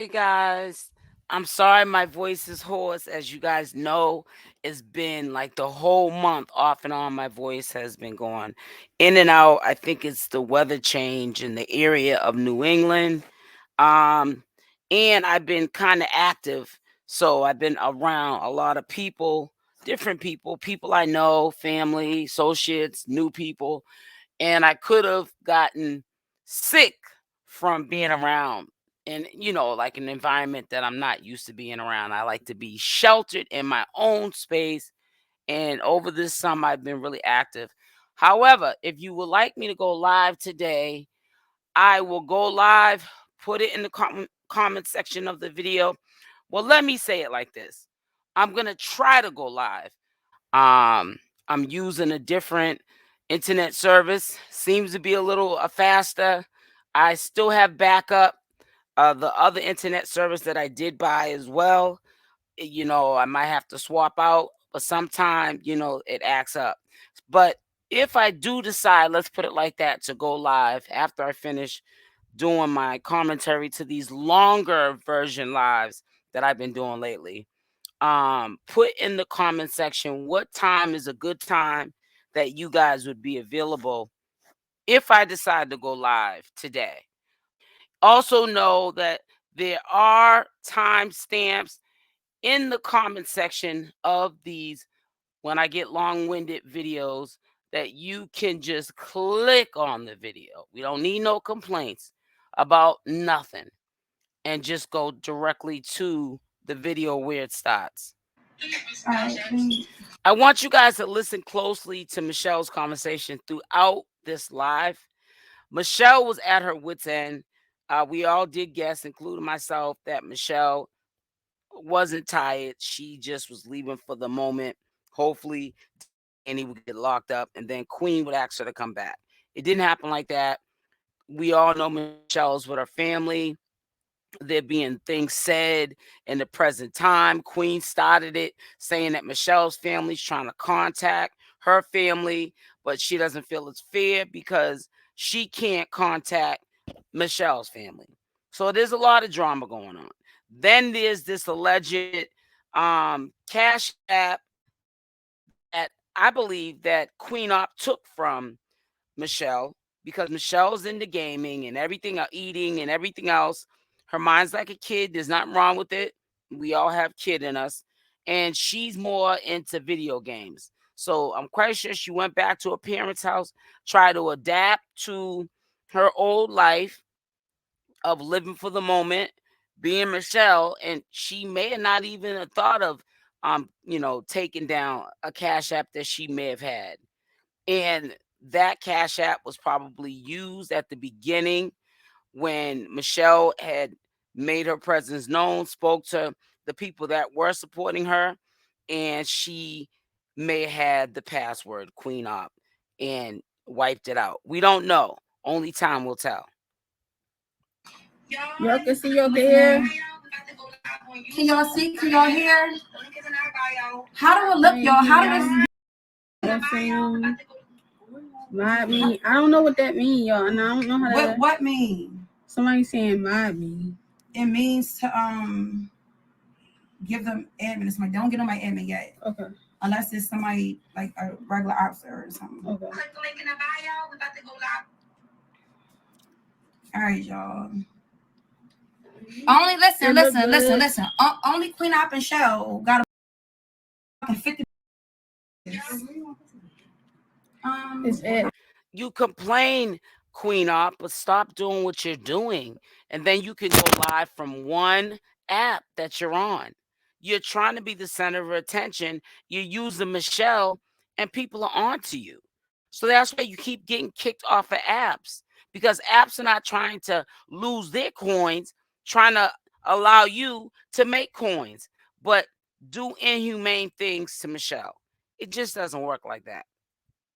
Hey guys, I'm sorry my voice is hoarse. As you guys know, it's been like the whole month off and on. My voice has been going in and out. I think it's the weather change in the area of New England. Um, and I've been kind of active. So I've been around a lot of people, different people, people I know, family, associates, new people, and I could have gotten sick from being around and like an environment that I'm not used to being around. I like to be sheltered in my own space, and over this summer I've been really active. However, if you would like me to go live today, I will go live, put it in the comment section of the video. Well, let me say it like this. I'm going to try to go live. Um, I'm using a different internet service. Seems to be a little faster. I still have backup. The other internet service that I did buy as well. I might have to swap out, but sometime, it acts up. But if I do decide, let's put it like that, to go live after I finish doing my commentary to these longer version lives that I've been doing lately, put in the comment section what time is a good time that you guys would be available if I decide to go live today. Also know that there are timestamps in the comment section of these when I get long-winded videos that you can just click on the video. We don't need no complaints about nothing, and just go directly to the video where it starts. I want you guys to listen closely to Michelle's conversation throughout this live. Michelle was at her wits' end. We all did guess, including myself, that Michelle wasn't tired. She just was leaving for the moment. Hopefully, Annie would get locked up, and then Queen would ask her to come back. It didn't happen like that. We all know Michelle's with her family. There being things said in the present time. Queen started it saying that Michelle's family's trying to contact her family, but she doesn't feel it's fair because she can't contact Michelle's family. So there's a lot of drama going on. Then there's this alleged cash app that I believe that Queen Opp took from Michelle, because Michelle's into gaming and everything, eating and everything else. Her mind's like a kid. There's nothing wrong with it. We all have kid in us. And she's more into video games. So I'm quite sure she went back to her parents' house, tried to adapt to her old life of living for the moment, being Michelle, and she may have not even have thought of taking down a cash app that she may have had. And that cash app was probably used at the beginning when Michelle had made her presence known, spoke to the people that were supporting her, and she may have had the password Queen Opp and wiped it out. We don't know. Only time will tell. Y'all can see your hair. Can y'all see? Can y'all hear? How do it look, y'all? How do it? Mob me. I don't know what that means, y'all, and I don't know how to. What mean? Somebody saying mob me. It means to give them admin. Somebody don't get on my admin yet. Okay. Unless it's somebody like a regular officer or something. Okay. Click the link in the bio. We about to go live. All right, y'all. Only listen. Only Queen Opp and Chelle got a 50. You complain, Queen Opp, but stop doing what you're doing, and then you can go live from one app that you're on. You're trying to be the center of attention. You're using Michelle, and people are onto you. So that's why you keep getting kicked off of apps, because apps are not trying to lose their coins, trying to allow you to make coins, but do inhumane things to Michelle. It just doesn't work like that.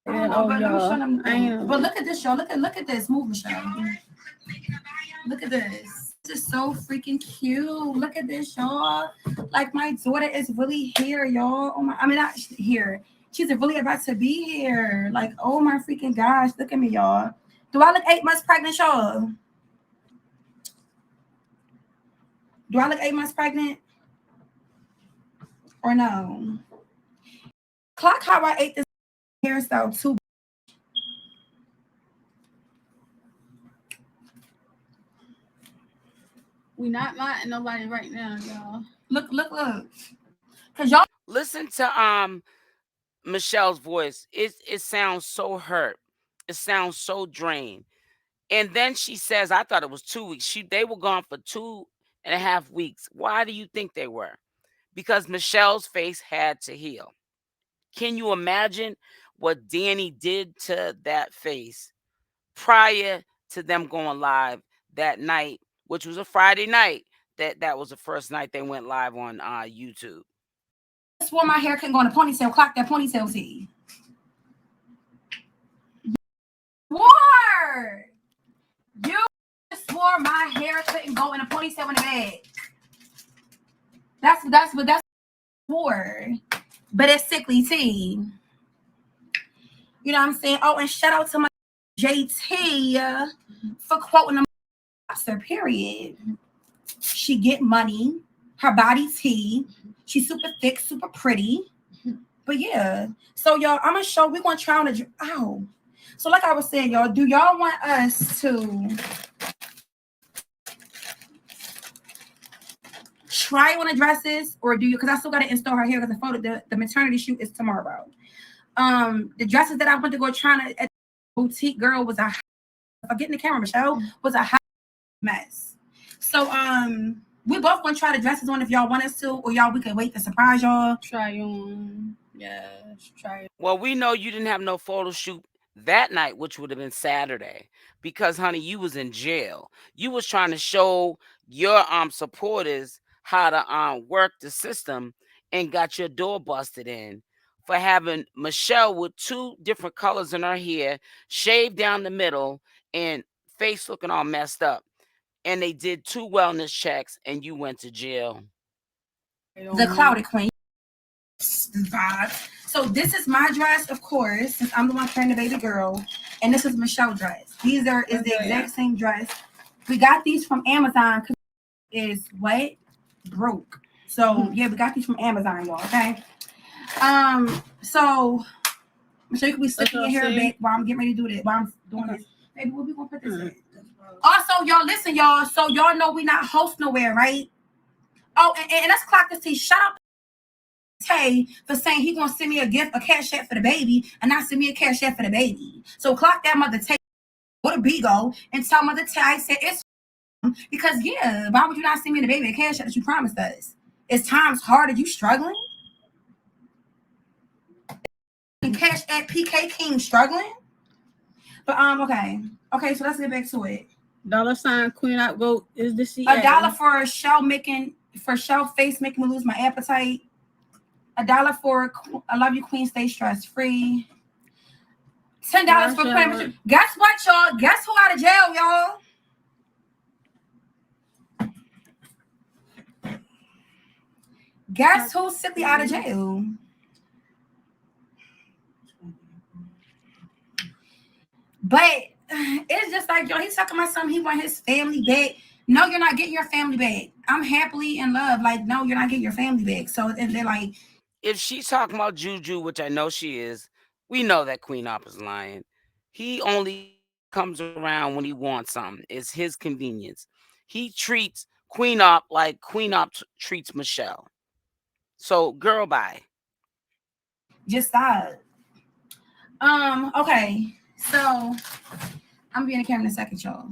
But look at this, y'all. Look at this. Move, Michelle. Look at this. This is so freaking cute. Look at this, y'all. Like, my daughter is really here, y'all. Oh my! I mean, not here. She's really about to be here. Like, oh my freaking gosh! Look at me, y'all. Do I look 8 months pregnant, y'all? Do I look 8 months pregnant? Or no? Clock how I ate this hairstyle too. We not lying nobody right now, y'all. Look. Cause y'all Listen to Michelle's voice. It sounds so hurt. It sounds so drained. And then she says, I thought it was 2 weeks. They were gone for 2.5 weeks. Why do you think they were? Because Michelle's face had to heal. Can you imagine what Danny did to that face prior to them going live that night, which was a Friday night? That was the first night they went live on YouTube. I swore my hair couldn't go in a ponytail. Clock that ponytail see. Swore. You swore my hair couldn't go in a ponytail in the bed. That's what swore. But it's sickly tea. You know what I'm saying? Oh, and shout out to my JT for quoting the monster, period. She get money. Her body tea. She's super thick, super pretty. But yeah. So y'all, I'm gonna show. We're gonna try on a So like I was saying, y'all, do y'all want us to try on the dresses, or do you? Because I still gotta install her hair because the maternity shoot is tomorrow. The dresses that I went to go try at the boutique, girl, was getting the camera, Michelle, was a hot mess. So we both gonna try the dresses on if y'all want us to, or y'all we can wait to surprise y'all. Try on. Yes, try it. Well, we know you didn't have no photo shoot that night, which would have been Saturday, because honey, you was in jail. You was trying to show your supporters how to work the system and got your door busted in for having Michelle with 2 different colors in her hair, shaved down the middle, and face looking all messed up. And they did 2 wellness checks, and you went to jail. The clouded queen. Vibe. So this is my dress, of course, since I'm the one carrying the baby girl, and this is Michelle's dress. These is the exact same dress. We got these from Amazon because is what broke. So yeah, we got these from Amazon, y'all. Okay. So Michelle, you can be slicking your hair back while I'm getting ready to do this. While I'm doing this, baby, where we gonna put this in? Also, y'all, listen, y'all. So y'all know we not host nowhere, right? Oh, and let's clock this tea. Shut up. Tay for saying he gonna send me a gift, a cash app for the baby, and not send me a cash app for the baby. So clock that mother Tay go to Bigo and tell mother Tay I said it's because yeah, why would you not send me the baby a cash app that you promised us? It's times hard. Are you struggling? And cash app PK King struggling? But okay, so let's get back to it. $ Queen Opp Goat is the CA. $1 for Shell face making me lose my appetite. $1 for I love you, Queen. Stay stress free. $10 for Queen. Guess what, y'all? Guess who out of jail, y'all? Guess who's sickly out of jail? But it's just like, yo, he's talking about something. He want his family back. No, you're not getting your family back. I'm happily in love. Like, no, you're not getting your family back. So and they're like, if she's talking about Juju, which I know she is, we know that Queen Opp is lying. He only comes around when he wants something. It's his convenience. He treats Queen Opp like Queen Opp treats Michelle. So, girl, bye. just stop. Okay. So I'm being a camera in a second, y'all.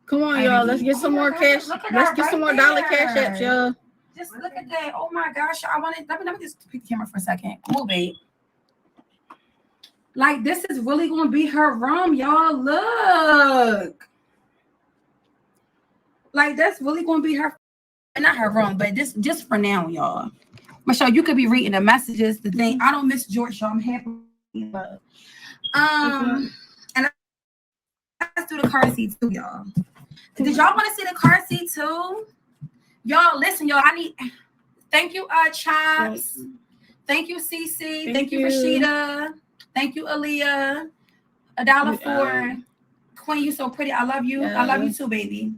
Come on, y'all. Let's get some more cash. Let's get some more dollar cash apps, y'all. Just look at that. Oh my gosh. Let me just pick the camera for a second. Move it. Like, this is really gonna be her room, y'all. Look. Like, that's really gonna be her, not her room, but this just for now, y'all. Michelle, you could be reading the messages, the thing. I don't miss George, y'all. I'm happy. And let's do the car seat too, y'all. Did y'all want to see the car seat too? Y'all, listen, y'all. Thank you, Chops. Thank you, Cece. Thank you, Rashida. Thank you, Aaliyah. $1 for Queen. You so pretty. I love you. I love you too, baby.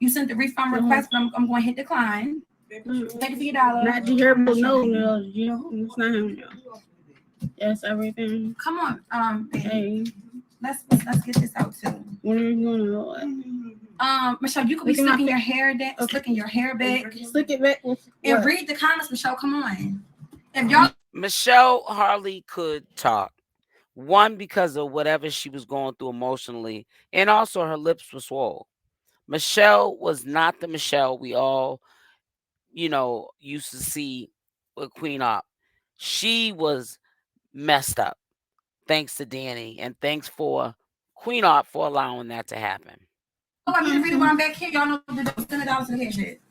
You sent the refund request, but I'm going to hit decline. Thank you for your $1. Not the hear, but no, it's not him. Yes, everything. Come on, Hey, let's get this out too. when are you gonna? Michelle, you could be slicking your hair back, slicking your hair back, Slick it back, and read the comments. Michelle, come on. If y'all, Michelle hardly could talk. One, because of whatever she was going through emotionally, and also her lips were swole. Michelle was not the Michelle we all, used to see with Queen Opp. She was messed up, thanks to Danny, and thanks for Queen Opp for allowing that to happen. oh, I'm gonna read it when I'm back here. Y'all know the $100 to the head shit.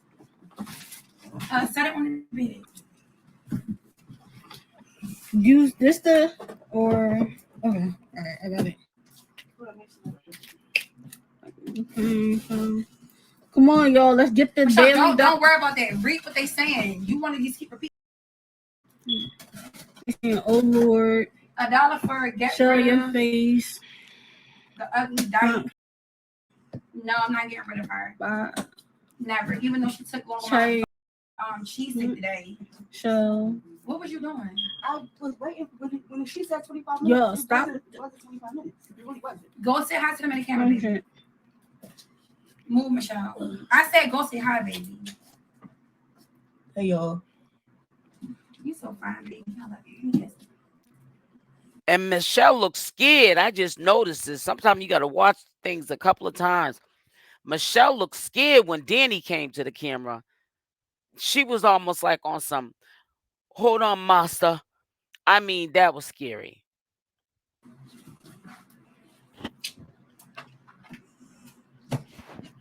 Set it on the bed. Use this or okay, all right, I got it. Come on, y'all. Let's get the Michelle, daily. don't worry about that. Read what they saying. You want to just keep repeating. Oh Lord, $1 for get show rid your of face. the ugly dyke. No, I'm not getting rid of her. Bye. Never. Even though she took long cheese steak today. Show. What was you doing? I was waiting when she said 25 minutes. Yo, stop. It wasn't 25 minutes. It really wasn't. Go say hi to them in the camera, baby. Move, Michelle. I said go say hi, baby. Hey, y'all. You so fine, baby. I love you. Yes. And Michelle looks scared. I just noticed this. Sometimes you got to watch things a couple of times. Michelle looked scared when Danny came to the camera. She was almost like on some, hold on, master. I mean, that was scary.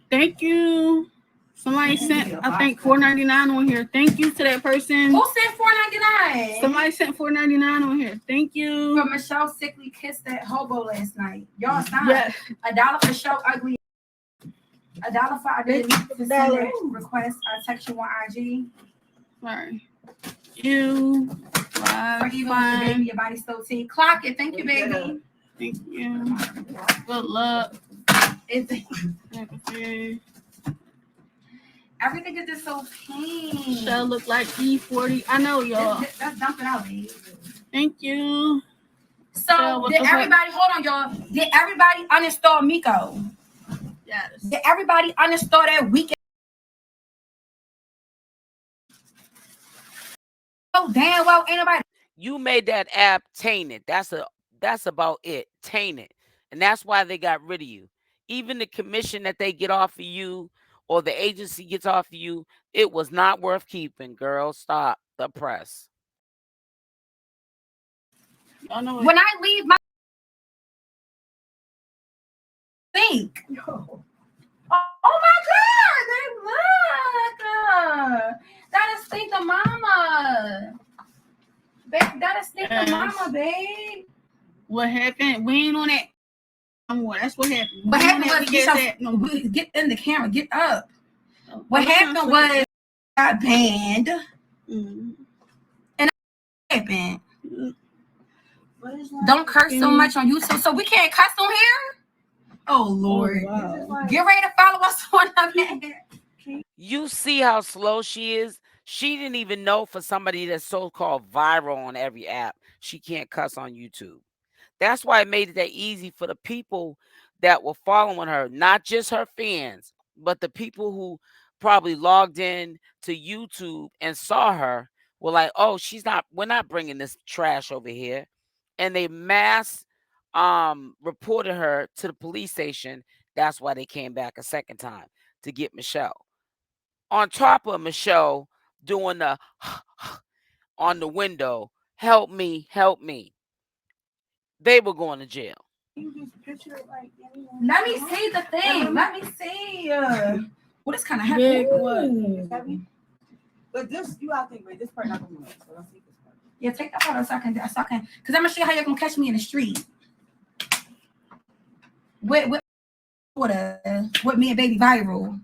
Thank you. Somebody sent, I think, $4.99 on here. Thank you to that person. Who sent $4.99? Somebody sent $4.99 on here. Thank you. For Michelle sickly kissed that hobo last night. Y'all stop. Yes. $1 for show ugly. $1 for I didn't send that request. I text you on IG. Sorry. You. For even with the baby, your body still tea. Clock it. Thank you, baby. Thank you. Good luck. Everything is just so pink. Shell look like E40. I know, y'all. That's dumping out, babe. Thank you. So, did everybody, hold on, y'all. Did everybody uninstall Miko? Yes. Did everybody uninstall that weekend? Oh, damn well, ain't nobody. You made that app tainted. That's about it. Tainted. And that's why they got rid of you. Even the commission that they get off of you or the agency gets off of you, it was not worth keeping, girl. Stop the press. When I leave my think. Oh my God, they look. That is think the mama. Babe, that is think the mama, babe. What happened? We ain't on that. That's what happened. What happened was get in the camera, get up. What happened was got banned. And happened. Don't curse so much on YouTube. So we can't cuss on here? Oh Lord. Oh, wow. Get ready to follow us on that. You see how slow she is? She didn't even know for somebody that's so-called viral on every app, she can't cuss on YouTube. That's why it made it that easy for the people that were following her, not just her fans, but the people who probably logged in to YouTube and saw her were like, oh, we're not bringing this trash over here. And they mass reported her to the police station. That's why they came back a second time to get Michelle. On top of Michelle doing the on the window, help me, help me. They were going to jail. Let me see the thing. Let me see. What is kind of heavy? But this, you gotta think, wait, this part not gonna move. So let's see this part. Yeah, take that part so I can, because I'm gonna show you how you're gonna catch me in the street. With me and baby viral.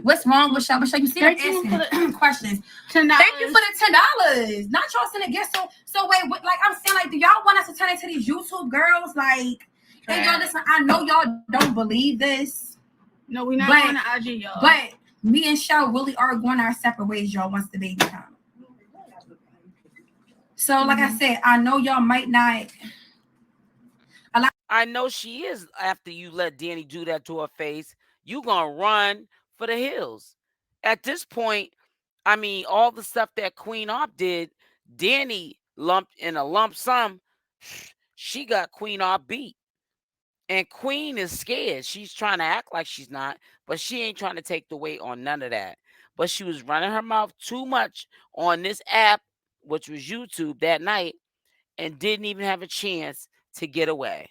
What's wrong with y'all? You see, I'm asking questions. $10. Thank you for the $10. Not y'all sending gifts. So wait, like I'm saying, like, do y'all want us to turn into these YouTube girls? Like, and y'all listen, I know y'all don't believe this. No, we're not But- going to IG, y'all. But me and Chelle really are going our separate ways, y'all, once the baby comes. So, like I said, I know y'all might not. I know she is. After you let Danny do that to her face, you gonna run for the hills. At this point, I mean, all the stuff that Queen Opp did, Danny lumped in a lump sum. She got Queen Opp beat. And Queen is scared. She's trying to act like she's not, but she ain't trying to take the weight on none of that. But she was running her mouth too much on this app, which was YouTube, that night, and didn't even have a chance to get away.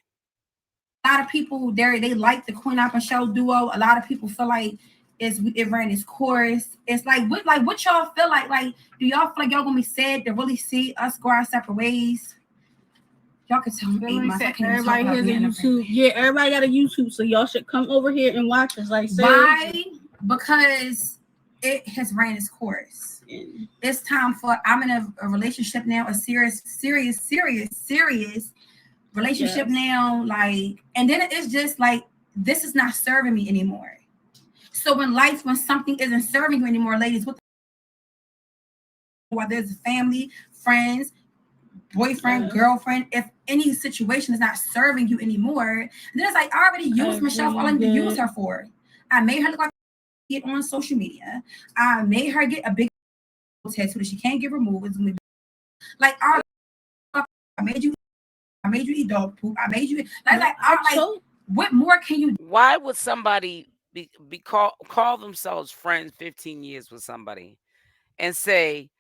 A lot of people there, they like the Queen Opp and Chelle duo. A lot of people feel like it ran its course. It's like what y'all feel like? Like, do y'all feel like y'all gonna be sad to really see us go our separate ways? Y'all can tell me 8 months. I can't Everybody has a YouTube. Yeah, everybody got a YouTube, so y'all should come over here and watch us. Like, why? Because it has ran its course. It's time for. I'm in a relationship now, a serious relationship now. Like, and then it's just like, this is not serving me anymore. So when something isn't serving you anymore, ladies, whether it's family, friends, boyfriend, girlfriend, if any situation is not serving you anymore, then it's like, I already used Michelle for all I need to use her for. I made her look like it on social media. I made her get a big tattoo that she can't get removed. It's gonna be like, I made you eat dog poop. I made you what more can you do? Why would somebody call themselves friends 15 years with somebody and say,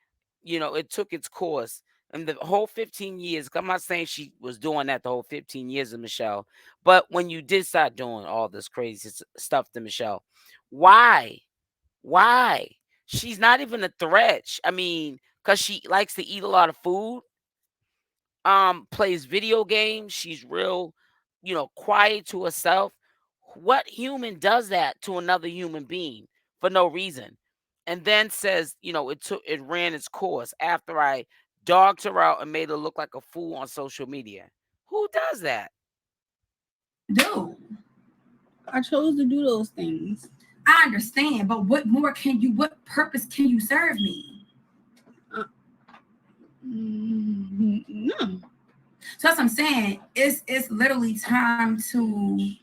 it took its course? And the whole 15 years, I'm not saying she was doing that the whole 15 years of Michelle, but when you did start doing all this crazy stuff to Michelle, why? She's not even a threat. I mean, because she likes to eat a lot of food, plays video games. She's real, quiet to herself. What human does that to another human being for no reason? And then says, it ran its course after I dogged her out and made her look like a fool on social media. Who does that? I chose to do those things. I understand, but what purpose can you serve me? No. So that's what I'm saying. It's literally time to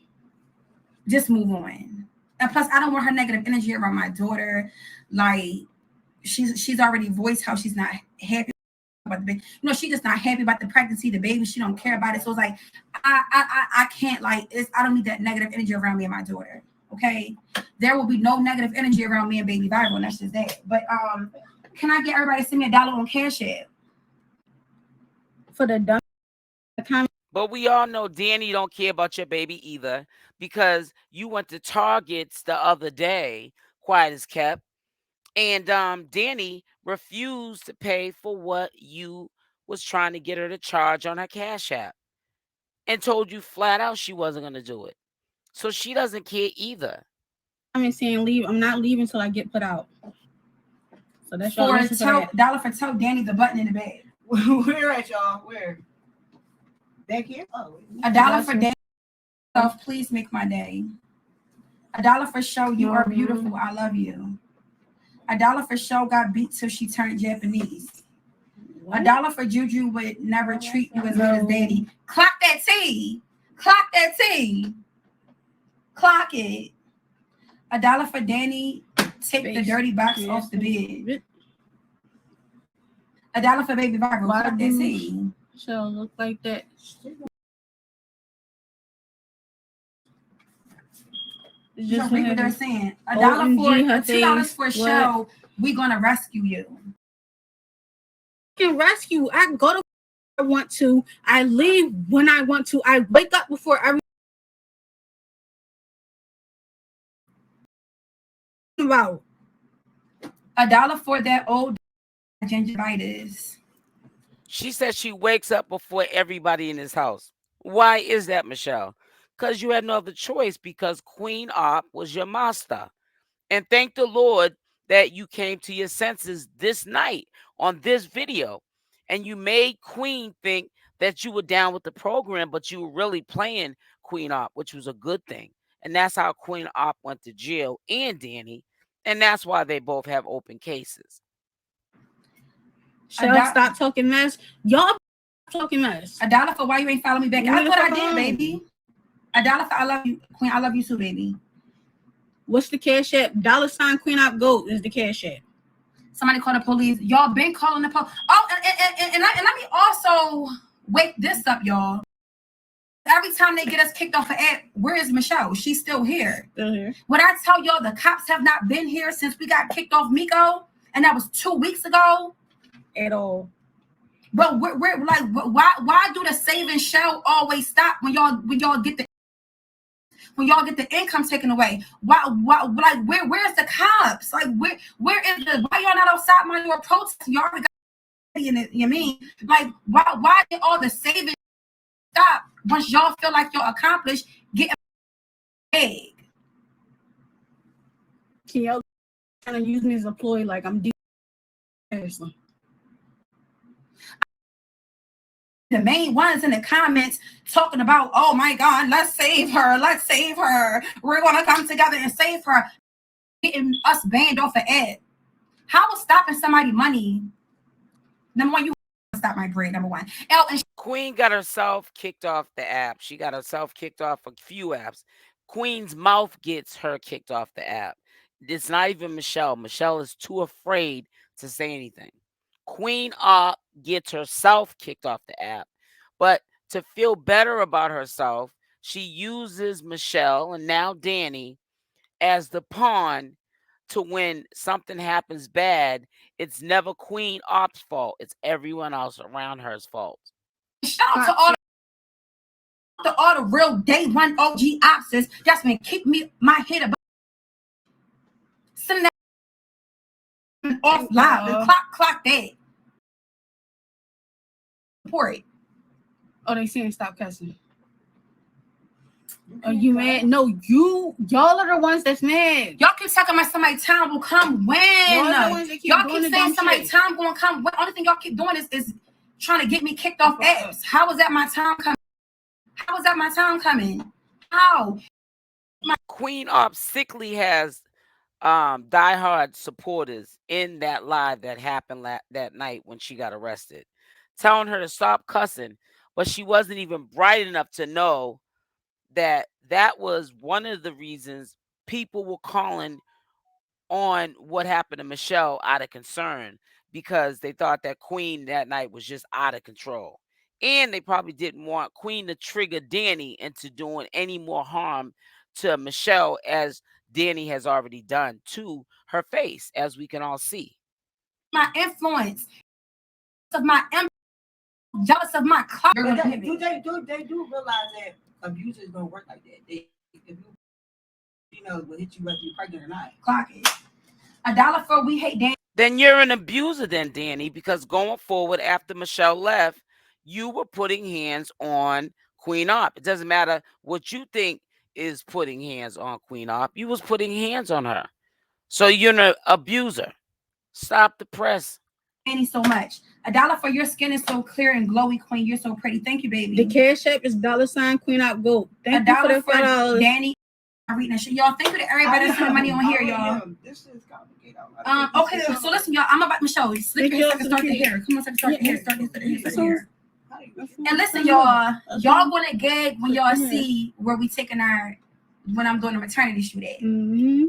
just move on. And plus, I don't want her negative energy around my daughter. Like, she's already voiced how she's not happy about the baby. She's just not happy about the pregnancy, the baby. She don't care about it. So it's like, I can't, like, I don't need that negative energy around me and my daughter. Okay, there will be no negative energy around me and baby Bible, and that's just that. But can I get everybody to send me $1 on Cash App for the dumb comment? But we all know Danny don't care about your baby either, because you went to Target's the other day, quiet as kept, and Danny refused to pay for what you was trying to get her to charge on her Cash App, and told you flat out she wasn't going to do it. So she doesn't care either. I'm saying leave. I'm not leaving until I get put out. So that's $1 for tote Danny the button in the bag. Where at, y'all? Where? Back here? Oh, $1 for Danny. Please make my day. $1 for show you are beautiful. I love you. $1 for show got beat till she turned Japanese. $1 for Juju would never treat you as good as Daddy. Clock that T. Clock that T. Clock it. $1 for Danny. Take the dirty box off the bed. $1 for baby Virgo. Clock that T. Shall look like that. Just read what they're saying. $1 for $2 for show. We gonna rescue you. Can rescue. I go to I want to. I leave when I want to. I wake up before every. About $1 for that old gingivitis. She said she wakes up before everybody in this house. Why is that, Michelle? Because you had no other choice, because Queen Opp was your master. And thank the Lord that you came to your senses this night on this video. And you made Queen think that you were down with the program, but you were really playing Queen Opp, which was a good thing. And that's how Queen Opp went to jail and Danny. And that's why they both have open cases. Chelle, stop talking mess. Y'all talking mess. $1 for why you ain't follow me back. I thought I did, baby. $1 for I love you, Queen. I love you too, baby. What's the cash app? $ Queen Opp Goat is the cash app. Somebody call the police. Y'all been calling the police. Oh, and let me also wake this up, y'all. Every time they get us kicked off the app, where is Michelle? She's still here. Still here. When I tell y'all the cops have not been here since we got kicked off Miko, and that was 2 weeks ago. At all. But we're like, why do the saving Shell always stop when y'all get the income taken away? Why like where's the cops? Like where is the why y'all not outside when you're protesting? Y'all already got in it, you mean? Like why did all the saving stop once y'all feel like you're accomplished getting big? Can y'all trying to use me as a ploy like I'm deep? Seriously. The main ones in the comments talking about, oh my God, let's save her. We're gonna come together and save her. Getting us banned off of Ed. How is stopping somebody money? Number one, you stop my bread. Number one. And Queen got herself kicked off the app. She got herself kicked off a few apps. Queen's mouth gets her kicked off the app. It's not even Michelle. Michelle is too afraid to say anything. Queen Opp gets herself kicked off the app. But to feel better about herself, she uses Michelle and now Danny as the pawn to when something happens bad. It's never Queen Opp's fault. It's everyone else around her's fault. Shout out to all the real day one OG options that's been keeping me my head above. Sitting there off live. The clock that. Report. Oh, they saying stop cussing. Are you mad? No, y'all are the ones that's mad. Y'all keep talking about somebody's time will come when. Y'all keep saying somebody's time gonna come when. Only thing y'all keep doing is trying to get me kicked off apps. How is that my time coming? How is that my time coming? How? Queen Opp sickly has diehard supporters in that live that happened that night when she got arrested, telling her to stop cussing, but she wasn't even bright enough to know that was one of the reasons people were calling on what happened to Michelle out of concern, because they thought that Queen that night was just out of control. And they probably didn't want Queen to trigger Danny into doing any more harm to Michelle, as Danny has already done to her face, as we can all see. My influence of my jealous of my clout. They do realize that abusers don't work like that. If you will hit you whether you're pregnant or not. Clock it. $1 for we hate Danny. Then you're an abuser then, Danny, because going forward after Michelle left, you were putting hands on Queen Opp. It doesn't matter what you think is putting hands on Queen Opp. You was putting hands on her. So you're an abuser. Stop the press. Danny so much. $1 for your skin is so clear and glowy, Queen. You're so pretty. Thank you, baby. The cash app is $ Queen Opp Goat. Thank you for the $5. Danny. I'm reading that shit. Y'all, thank you to everybody that's spending money on here, y'all. This is complicated. Okay, so listen, y'all. I'm about Michelle. Slip your second start the hair. Come on, second start the hair. Start the hair. And listen, y'all gonna gag when y'all see where we taking when I'm doing the maternity shoot at. Mm-hmm.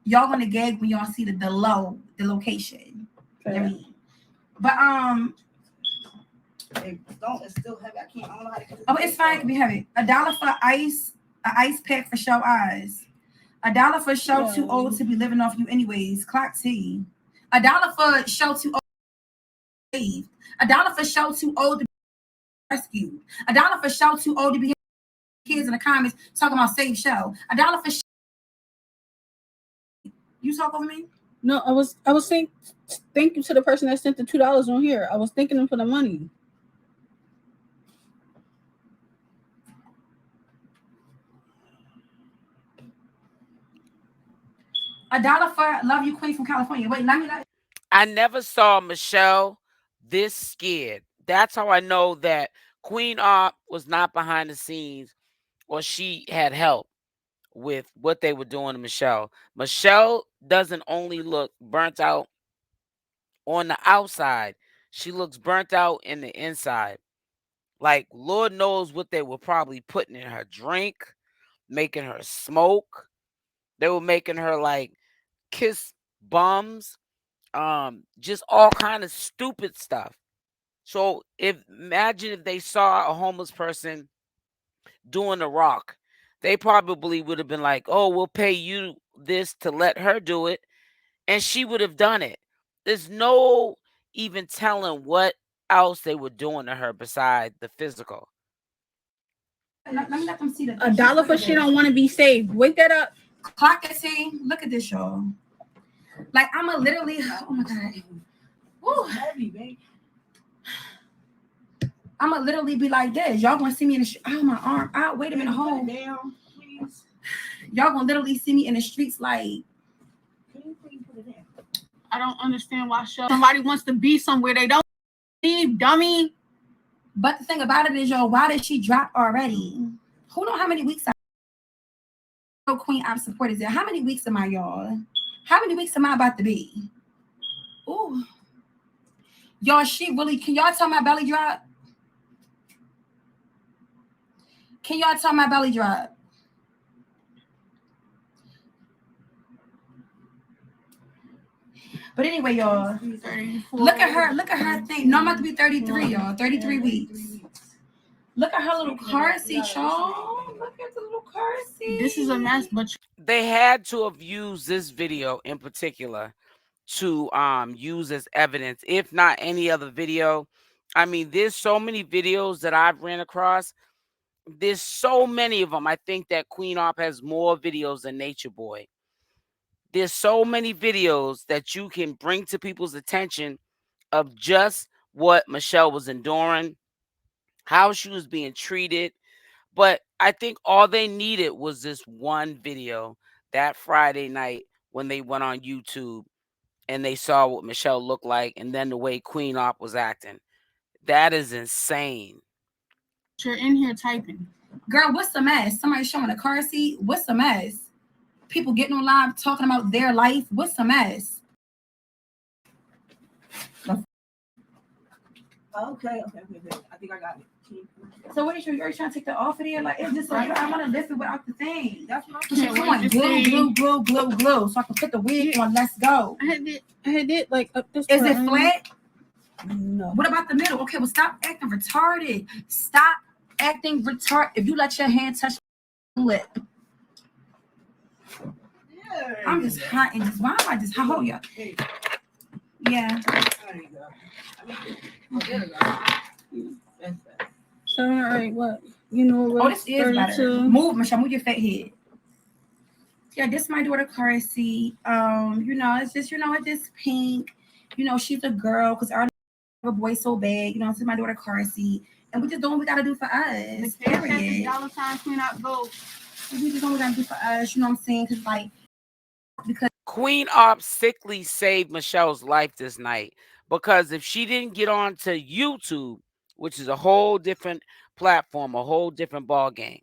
Y'all gonna gag when y'all see the location. Okay. I mean, but it's still heavy. I don't know how to get it. Oh, it's fine. It can be heavy. $1 for an ice pack for show eyes. $1 for show too old to be living off you anyways. Clock T. $1 for show too old to be $1 for show too old to be rescued. $1 for show too old to be kids in the comments talking about save show. $1 for you talk over me? No, I was saying thank you to the person that sent the $2 on here. I was thanking them for the money. $1 for love you, Queen from California. Wait, let me. I never saw Michelle this scared. That's how I know that Queen Opp was not behind the scenes, or she had help, with what they were doing to Michelle. Michelle doesn't only look burnt out on the outside, she looks burnt out in the inside. Like, Lord knows what they were probably putting in her drink, making her smoke. They were making her like kiss bums, just all kind of stupid stuff. So imagine if they saw a homeless person doing the rock, they probably would have been like, "Oh, we'll pay you this to let her do it," and she would have done it. There's no even telling what else they were doing to her beside the physical. Let me let them see the $1 for she don't want to be saved. Wake that up. Clock it, see. Look at this, y'all. Like, I'ma literally, oh my god. Woo. Heavy, babe. I'ma literally be like this. Y'all gonna see me in the oh my arm. Oh, wait a minute, hold down, please. Y'all gonna literally see me in the streets like. Can you please put it in? I don't understand why somebody wants to be somewhere they don't leave, dummy. But the thing about it is, y'all, why did she drop already? Who know how many weeks I Queen Opp support is there? How many weeks am I, y'all? How many weeks am I about to be? Ooh. Y'all, she really, can y'all tell my belly drop? Can y'all tell my belly drop? But anyway, y'all, look at her thing. No, I'm about to be 33, y'all. 33 weeks. Look at her little car seat, y'all. Look at the little car seat. This is a mess, but They had to have used this video in particular to use as evidence, if not any other video. I mean, there's so many videos that I've ran across. There's so many of them. I think that Queen Opp has more videos than Nature Boy. There's so many videos that you can bring to people's attention of just what Michelle was enduring, how she was being treated. But I think all they needed was this one video that Friday night when they went on YouTube and they saw what Michelle looked like and then the way Queen Opp was acting. That is insane. you're in here typing. Girl, what's the mess? Somebody showing a car seat? What's the mess? People getting on live talking about their life? What's the mess? Okay. I think I got it. So what is you? You're trying to take that off of there? Like, it's just like, I want to lift it without the thing. That's what Come on, glue. So I can put the wig on. Let's go. I had it like up this. Is it flat? No. What about the middle? Okay, well, stop acting retarded. Stop acting retarded. If you let your hand touch the lip. Yeah. I'm just hot and just, why am I just hot? Hold ya. Yeah. There you go. There you go. That's that. So, all right, what? You know what? Oh, this is better. Move, Michelle. Move your fat head. Yeah, this is my daughter, car seat. It's just, it's pink. She's a girl because our boy so bad. This is my daughter, car seat. And we just doing what we got to do for us. Period. $1 Queen Opp go. We just doing what we got to do for us. You know what I'm saying? Because Queen Opp sickly saved Michelle's life this night, because if she didn't get on to YouTube, which is a whole different platform, a whole different ball game,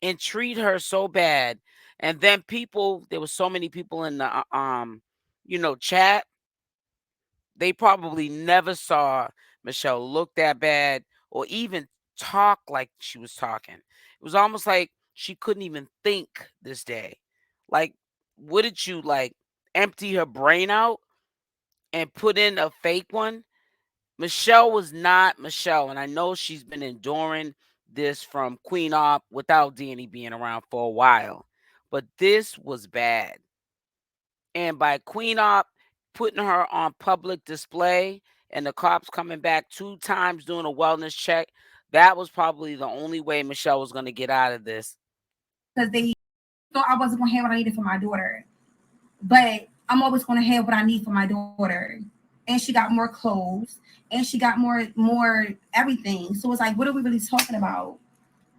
and treat her so bad, and then there were so many people in the chat, they probably never saw Michelle look that bad or even talk like she was talking. It was almost like she couldn't even think this day. Like, what did you empty her brain out and put in a fake one? Michelle was not Michelle, and I know she's been enduring this from Queen Opp without Danny being around for a while, but this was bad. And by Queen Opp putting her on public display and the cops coming back 2 times doing a wellness check, that was probably the only way Michelle was going to get out of this. Because they thought I wasn't going to have what I needed for my daughter. But I'm always going to have what I need for my daughter. And she got more clothes. And she got more everything. So it's like, what are we really talking about?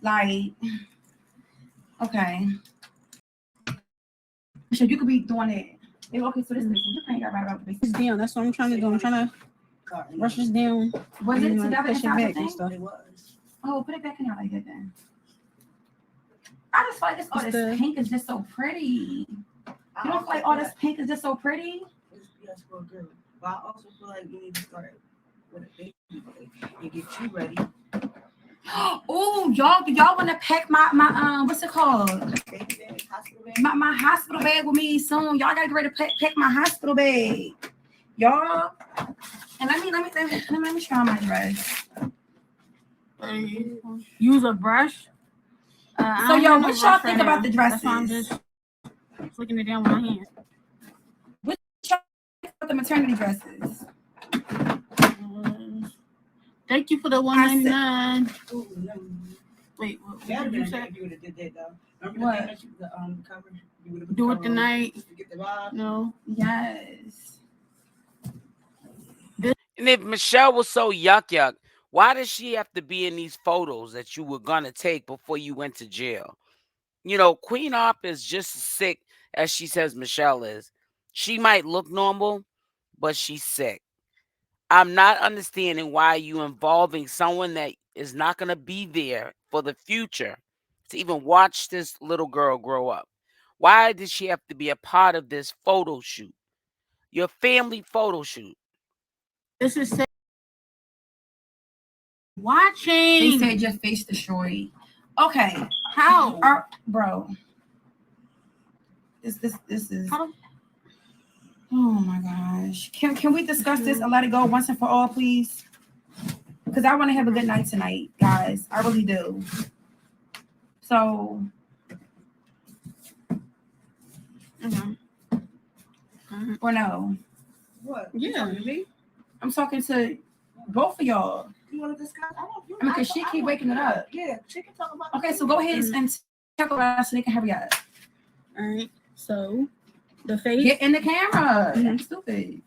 Like, okay. So you could be doing it. Okay, so this is you can't get right about the It's down. That's what I'm trying to do. I'm trying to rush this down. Was it together push it back and stuff? It was. Oh, put it back in there like that then. I just feel like this pink is just so pretty. You don't feel like all this pink is just so pretty? Yes, for a girl. But I also feel like you need to start with a baby and get you ready. Oh, y'all want to pack my what's it called? Baby bag, hospital bag. My hospital bag with me soon. Y'all gotta get ready to pack my hospital bag, y'all. And let me try my dress. Use a brush. So y'all, what y'all think about the dresses? That's why I'm just flicking it down with my hand. What y'all think about the maternity dresses? Thank you for the $199. Wait, what did you say? You would have did that though. What? The cover. You would have Do it tonight. to get the vibe. No. Yes. And if Michelle was so yuck, why does she have to be in these photos that you were gonna take before you went to jail? You know, Queen Opp is just as sick as she says Michelle is. She might look normal, but she's sick. I'm not understanding why you involving someone that is not gonna be there for the future to even watch this little girl grow up. Why did she have to be a part of this photo shoot? Your family photo shoot. This is watching. They said your face destroyed. Okay. How? Bro. This is. How? Oh my gosh. Can we discuss this and let it go once and for all, please? Because I want to have a good night tonight, guys. I really do. So. Or no? What? Yeah. Me? I'm talking to both of y'all. You want to discuss? I mean, because she keep waking it up. Yeah, she can talk about. Okay, so go ahead and talk about it so they can hurry up. All right. So, the face. Get in the camera. That's stupid.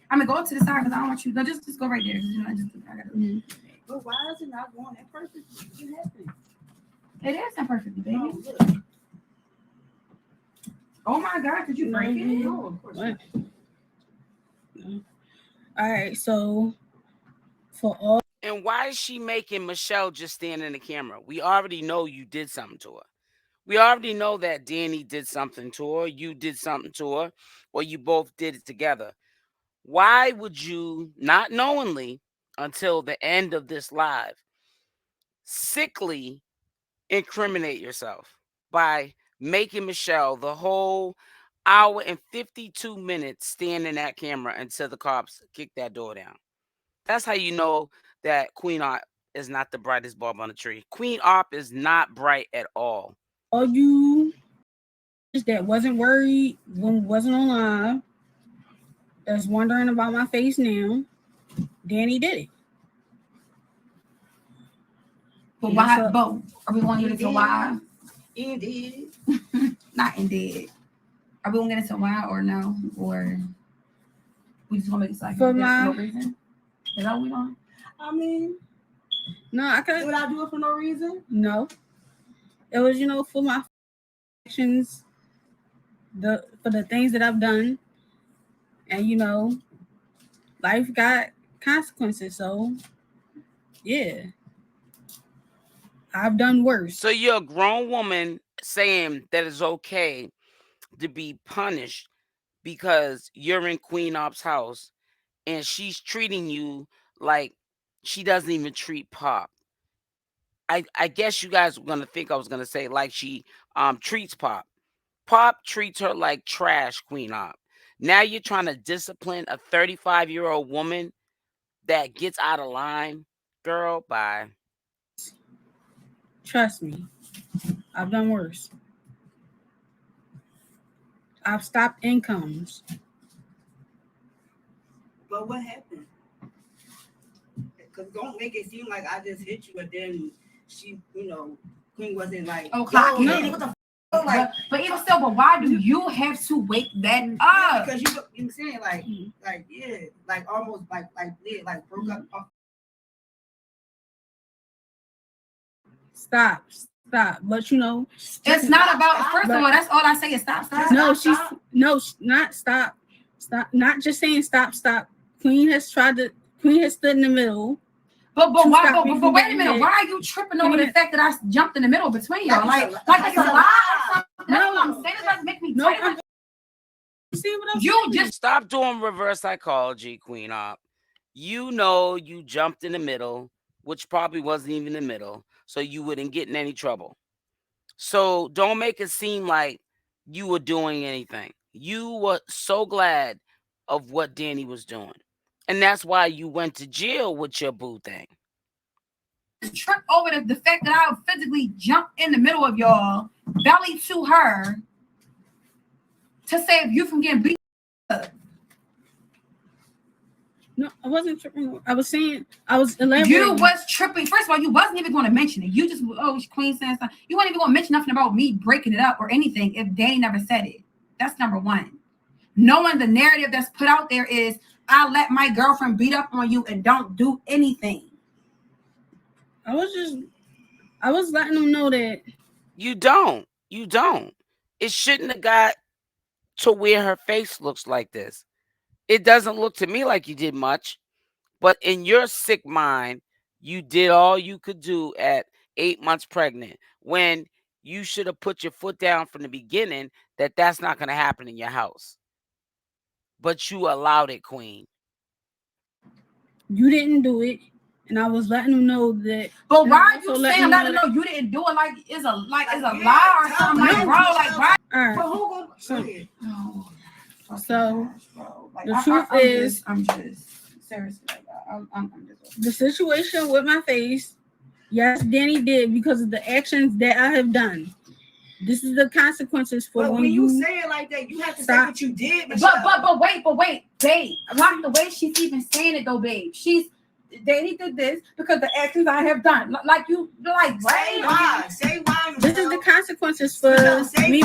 I'm gonna go to the side because I don't want you. No, just go right there. You know, I gotta. But why is it not going that perfect? It is imperfectly, baby. Oh, look. Oh my God, could you break it? No, of course not. All right, so for all. And why is she making Michelle just stand in the camera? We already know you did something to her. We already know that Danny did something to her, you did something to her, or you both did it together. Why would you, not knowingly, until the end of this live, sickly incriminate yourself by making Michelle the whole hour and 52 minutes stand in that camera until the cops kick that door down? That's how you know that Queen Opp is not the brightest bulb on the tree. Queen Opp is not bright at all. All you that wasn't worried when wasn't on live, that's wondering about my face now, Danny did it. But why? But are we going to get into why? Indeed. Not indeed. Are we going to get into why or no? Or we just going to make it like for no reason? Is that what we doing? I mean, no, I could. Would I do it for no reason? No. It was, for my actions, for the things that I've done, and life got consequences. So, yeah, I've done worse. So you're a grown woman saying that it's okay to be punished because you're in Queen Opp's house and she's treating you like she doesn't even treat Pop. I guess you guys were gonna think I was gonna say like she treats Pop. Pop treats her like trash, Queen Opp. Now you're trying to discipline a 35-year-old woman that gets out of line. Girl, bye. Trust me, I've done worse. I've stopped incomes. But what happened? Because don't make it seem like I just hit you, and then she, Queen wasn't like, oh, no, what the f-? Like, but even still, but why do you have to wake that up? Because you saying like yeah, like almost like broke up. Stop. But it's not about. First of all, that's all I say is stop. Not stop. Not just saying stop. Queen has stood in the middle. But wait a minute. Why are you tripping over the fact that I jumped in the middle between y'all? Like it's a lie. No, I'm saying it doesn't make me. No, see what I'm you just stop doing reverse psychology, Queen Opp. You know you jumped in the middle, which probably wasn't even the middle, so you wouldn't get in any trouble. So don't make it seem like you were doing anything. You were so glad of what Danny was doing. And that's why you went to jail with your boo thing. Trip over the fact that I physically jumped in the middle of y'all, belly to her, to save you from getting beat up. No, I wasn't tripping. I was saying, I was elaborating. You was tripping. First of all, you wasn't even going to mention it. You just, Queen saying something. You weren't even going to mention nothing about me breaking it up or anything if Danny never said it. That's number one. Knowing the narrative that's put out there is, I let my girlfriend beat up on you and don't do anything. I was letting them know that you don't. It shouldn't have got to where her face looks like this. It doesn't look to me like you did much, but in your sick mind, you did all you could do at 8 months pregnant when you should have put your foot down from the beginning that that's not going to happen in your house. But you allowed it, Queen. You didn't do it. And I was letting them know that. But why are you saying let them know you didn't do it like it's a lie or something? Like, bro, like why? All right. So the truth is, I'm just seriously. I'm just the situation with my face. Yes, Danny did because of the actions that I have done. This is the consequences for but when you say it like that. You have to say what you did. Michelle. But wait, babe. Like the way she's even saying it though, babe. Danny did this because the actions I have done. Like you, like say why? Say why? This is the consequences for me.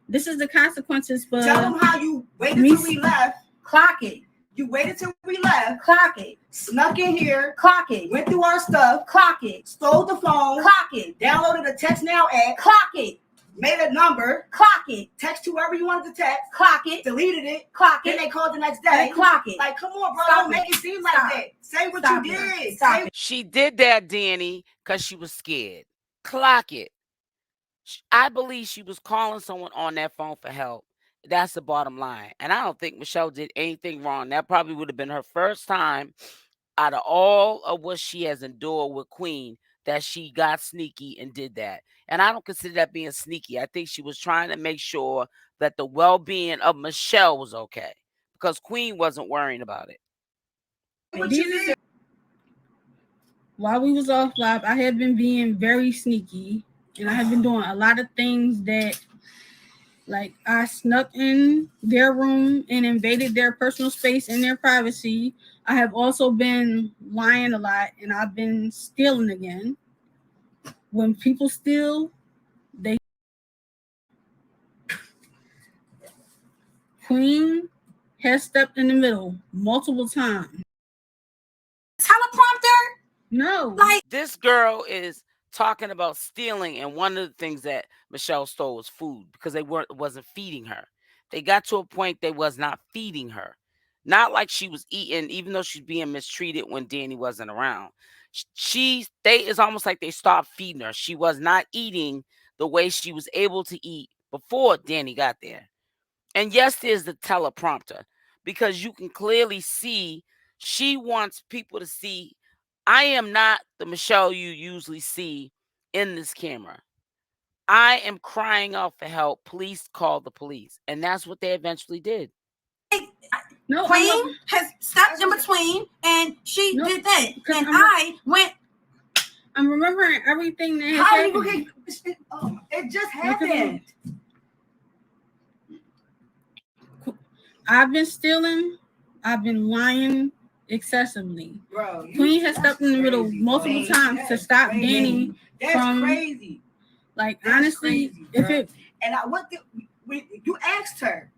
This is the consequences for. Tell them how you waited till we left. Clock it. You waited till we left. Clock it. Snuck in here. Clock it. Went through our stuff. Clock it. Stole the phone. Clock it. Downloaded the Text Now app. Clock it. Made a number. Clock it. Text whoever you wanted to text. Clock it. Deleted it. Clock it. Then they called the next day. Clock it. Like, come on, bro. Stop Don't make it seem like that. Say what Stop you did. Stop it. She did that, Danny, because she was scared. Clock it. I believe she was calling someone on that phone for help. That's the bottom line. And I don't think Michelle did anything wrong. That probably would have been her first time out of all of what she has endured with Queen that she got sneaky and did that. And I don't consider that being sneaky. I think she was trying to make sure that the well-being of Michelle was okay because Queen wasn't worrying about it. While we was off live, I have been being very sneaky and I have been doing a lot of things that, like, I snuck in their room and invaded their personal space and their privacy. I have also been lying a lot and I've been stealing again. When people steal, they Queen has stepped in the middle multiple times. Teleprompter? No. Like, this girl is talking about stealing, and one of the things that Michelle stole was food because they wasn't feeding her. They got to a point they was not feeding her. Not like she was eating, even though she's being mistreated when Danny wasn't around. It's almost like they stopped feeding her. She was not eating the way she was able to eat before Danny got there. And yes, there's the teleprompter because you can clearly see she wants people to see I am not the Michelle you usually see in this camera. I am crying out for help. Please call the police. And that's what they eventually did. No, Queen has stepped in between and she did that. And I went. I'm remembering everything that happened. It just happened. I've been stealing. I've been lying excessively. Bro, Queen has stepped in the middle multiple times to stop Danny from. Crazy. Like, honestly, crazy, if it. And you asked her.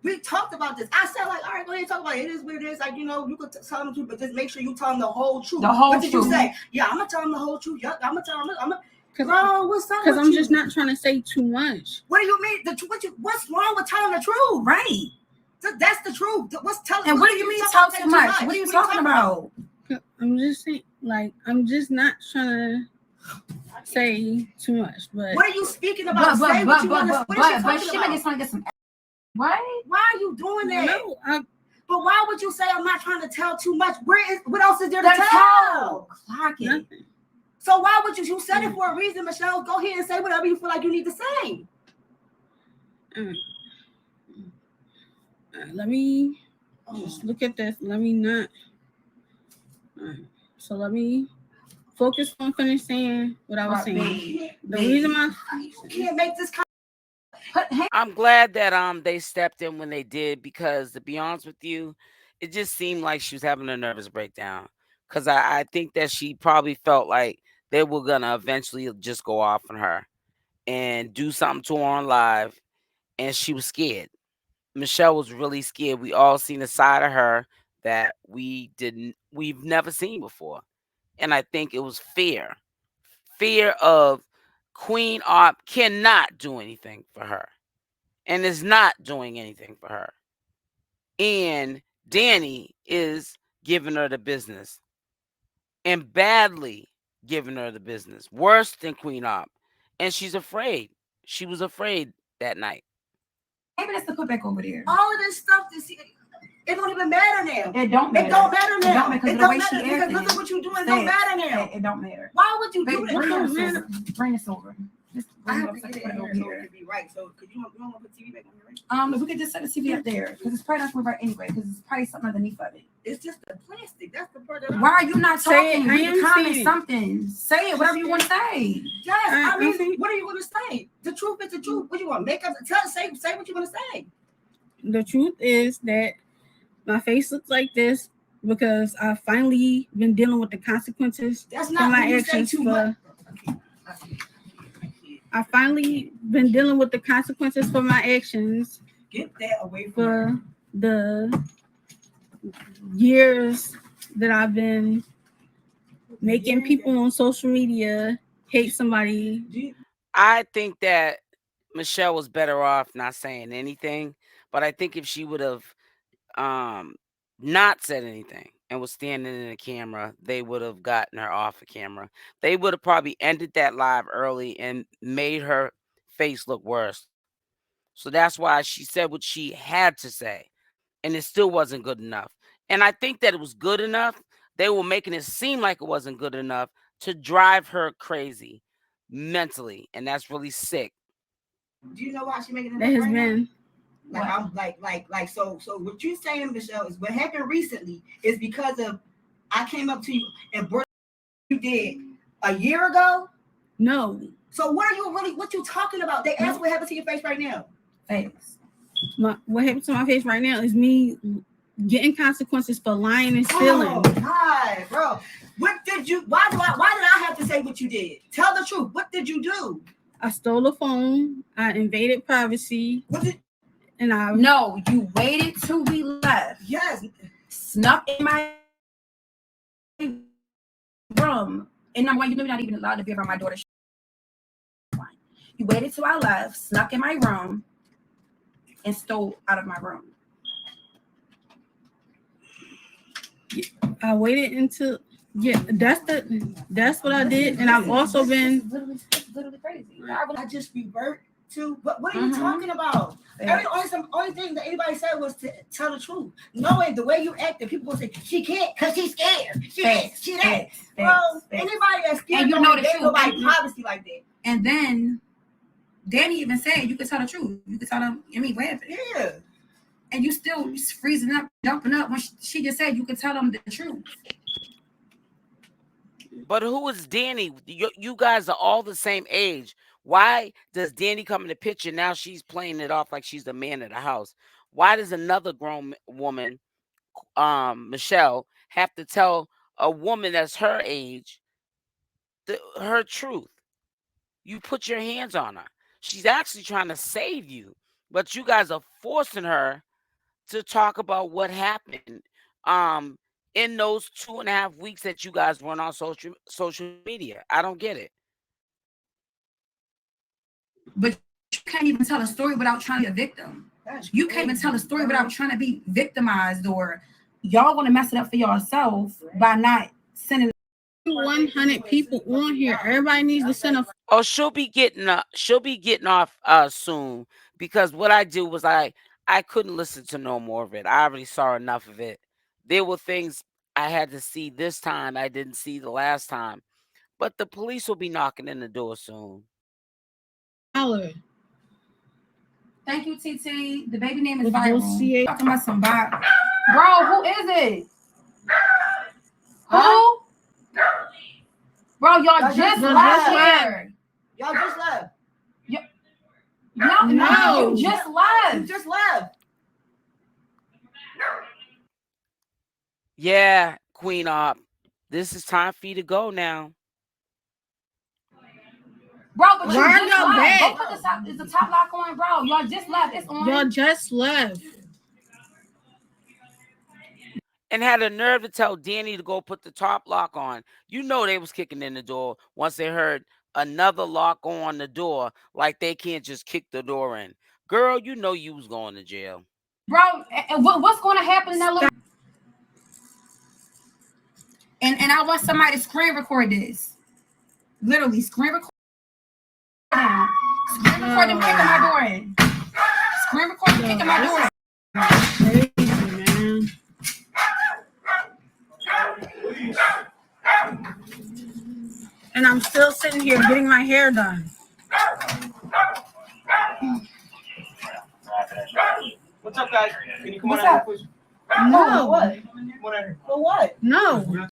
We talked about this. I said, like, all right, go ahead and talk about it. It is what it is. Like, you know, you could tell them the truth, but just make sure you tell them the whole truth. What did you say? Yeah, I'm gonna tell them the whole truth. Yeah, I'm gonna tell them. Bro, what's up? Because I'm just not trying to say too much. What do you mean? What's wrong with telling the truth? Right. That's the truth. What's telling? And what do you mean talk too much? What are you talking about? I'm just saying, like, I'm just not trying to say too much. But what are you speaking about? Say what you want to. What is she talking she about? just want to get some. What? Why are you doing that? no, But why would you say I'm not trying to tell too much? What else is there to tell? Clock it. nothing. So why would you said it for a reason, Michelle? Go ahead and say whatever you feel like you need to say. Let me just look at this. Let me not. So let me focus on finish saying what I was saying. The reason you can't make this. I'm glad that they stepped in when they did, because to be honest with you, it just seemed like she was having a nervous breakdown. Because I think that she probably felt like they were gonna eventually just go off on her and do something to her on live, and she was scared. Michelle was really scared. We all seen a side of her that we've never seen before. And I think it was fear. Fear of Queen Opp cannot do anything for her and is not doing anything for her. And Danny is giving her the business and badly giving her the business, worse than Queen Opp. And she's afraid. She was afraid that night. Maybe that's to put back over there. All of this stuff, it don't even matter now. It don't matter. It don't matter now. It don't matter Because look at what you're doing. It don't matter now. It don't matter. Why would you do that? Bring this over. I have to get it over here to be right. So, could you don't want to put TV back on here, right? We could just set the TV up there because it's probably not going to right anyway. Because it's probably something underneath of it. It's just the plastic. That's the part that. Why are you not talking? I am comment saying something. Say it. Whatever you want to say. Yes, I mean, what are you going to say? The truth is the truth. What do you want? Make up. Say what you want to say. The truth is that my face looks like this because I've finally been dealing with the consequences That's for not my what you actions. say too much. I finally been dealing with the consequences for my actions. Get that away from for the years that I've been making people on social media hate somebody. I think that Michelle was better off not saying anything, but I think if she would have not said anything and was standing in the camera, they would have gotten her off the camera. They would have probably ended that live early and made her face look worse. So that's why she said what she had to say, and it still wasn't good enough. And I think that it was good enough. They were making it seem like it wasn't good enough to drive her crazy mentally, and that's really sick. Do you know why she making it? That has been like I'm like so what you saying, Michelle, is what happened recently is because of I came up to you and brought you did a year ago. No. So what you talking about? They asked what happened to your face right now. Face. What happened to my face right now is me getting consequences for lying and stealing. Oh God, bro. What did you why did I have to say what you did? Tell the truth. What did you do? I stole a phone, I invaded privacy. No, you waited till we left. Yes. Snuck in my room. And number one, you're not even allowed to be around my daughter. You waited till I left, snuck in my room, and stole out of my room. I waited until that's what I did, and I've also been literally crazy. I just revert to what are you talking about? Only thing that anybody said was to tell the truth. Knowing the way you acted, people will say she can't because she's scared. She that. Bro, anybody that's scared, and you know the truth. Nobody privacy like that. And then Danny even said you could tell the truth. You could tell them. I mean, what happened? Yeah. And you still freezing up, jumping up when she just said you could tell them the truth. But who is Danny? You guys are all the same age. Why does Danny come in the picture? Now she's playing it off like she's the man of the house. Why does another grown woman, Michelle, have to tell a woman that's her age her truth? You put your hands on her. She's actually trying to save you, but you guys are forcing her to talk about what happened in those 2.5 weeks that you guys went on social media. I don't get it. But you can't even tell a story without trying to be a victim. You can't even tell a story without trying to be victimized, or y'all want to mess it up for yourself by not send it. 100 people on here. Everybody needs to send a. Oh, she'll be getting off soon, because what I do was I couldn't listen to no more of it. I already saw enough of it. There were things I had to see this time I didn't see the last time. But the police will be knocking in the door soon. Thank you, TT. The baby name is viral. Talking about some bot. Bro, who is it? Who? Bro, y'all just left here. Y'all just left. No, you just left. You just left. Yeah, Queen Opp. This is time for you to go now. Bro, but why are y'all back? Go put this out. Is the top lock on, bro? Y'all just left. It's on. Y'all just left. And had the nerve to tell Danny to go put the top lock on. You know they was kicking in the door once they heard another lock on the door, like they can't just kick the door in. Girl, you know you was going to jail. Bro, and what's going to happen in that little... And I want somebody to screen record this. Literally, screen record. Screen record them kicking my door in. Screen record them kicking my door in. And I'm still sitting here getting my hair done. What's up, guys? Can you come What's on out up? here, please? No. What? For what? No.